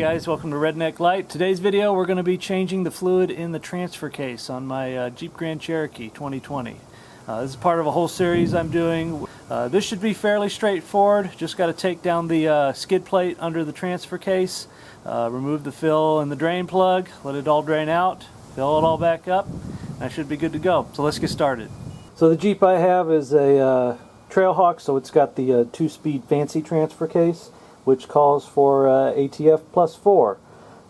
guys, welcome to Redneck Light. Today's video we're going to be changing the fluid in the transfer case on my Jeep Grand Cherokee 2020. This is part of a whole series I'm doing. This should be fairly straightforward. Just got to take down the skid plate under the transfer case, remove the fill and the drain plug, let it all drain out, fill it all back up, and I should be good to go. So let's get started. So the Jeep I have is a Trailhawk, so it's got the 2-speed fancy transfer case, which calls for ATF plus 4.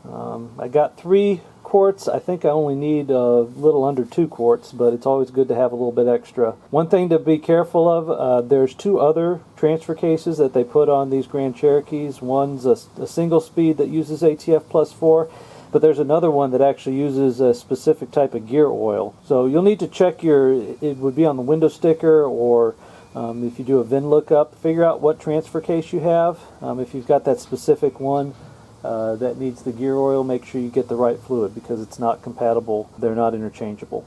I got 3 quarts. I think I only need a little under 2 quarts, but it's always good to have a little bit extra. One thing to be careful of, there's 2 other transfer cases that they put on these Grand Cherokees. One's a single speed that uses ATF plus 4, but there's another one that actually uses a specific type of gear oil. So you'll need to check it would be on the window sticker, or if you do a VIN lookup, figure out what transfer case you have. If you've got that specific one that needs the gear oil, make sure you get the right fluid because it's not compatible. They're not interchangeable.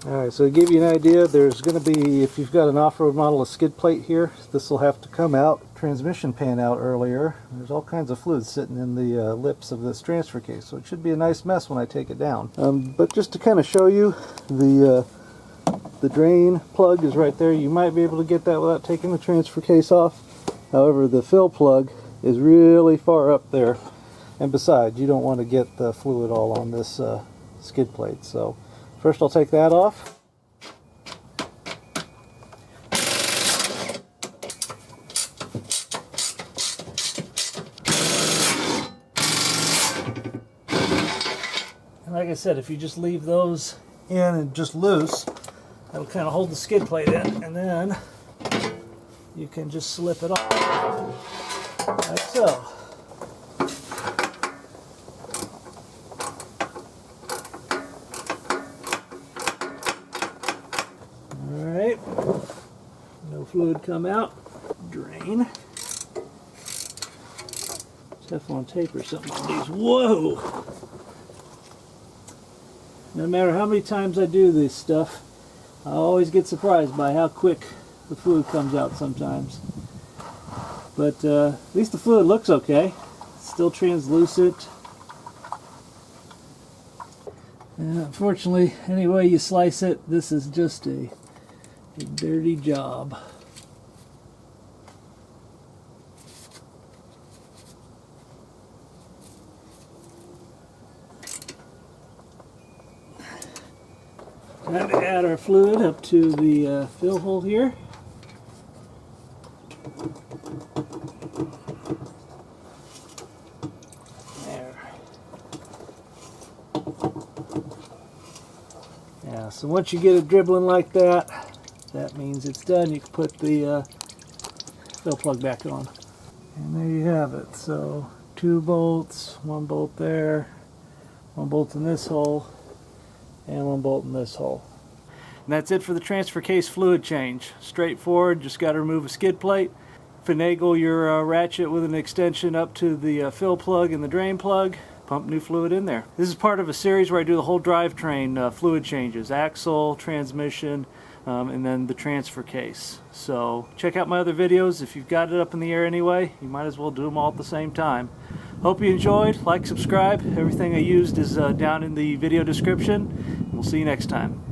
Alright, so to give you an idea, there's going to be, if you've got an off-road model, a skid plate here. This will have to come out. Transmission pan out earlier. There's all kinds of fluid sitting in the lips of this transfer case, so it should be a nice mess when I take it down. But just to kind of show you, the drain plug is right there. You might be able to get that without taking the transfer case off. However, the fill plug is really far up there. And besides, you don't want to get the fluid all on this skid plate. So first I'll take that off. And like I said, if you just leave those in and just loose, that'll kind of hold the skid plate in, and then you can just slip it off, like so. Alright, no fluid come out, drain. Teflon tape or something on these. Whoa! No matter how many times I do this stuff, I always get surprised by how quick the fluid comes out sometimes. But at least the fluid looks okay. It's still translucent. And unfortunately, any way you slice it, this is just a dirty job. Time to add our fluid up to the fill hole here. There. Yeah, so once you get it dribbling like that, that means it's done. You can put the fill plug back on. And there you have it. So 2 bolts, 1 bolt there, 1 bolt in this hole, and 1 bolt in this hole. And that's it for the transfer case fluid change. Straightforward, just got to remove a skid plate, finagle your ratchet with an extension up to the fill plug and the drain plug, pump new fluid in there. This is part of a series where I do the whole drivetrain fluid changes, axle, transmission, and then the transfer case. So check out my other videos. If you've got it up in the air anyway, you might as well do them all at the same time. Hope you enjoyed. Like, subscribe. Everything I used is down in the video description. We'll see you next time.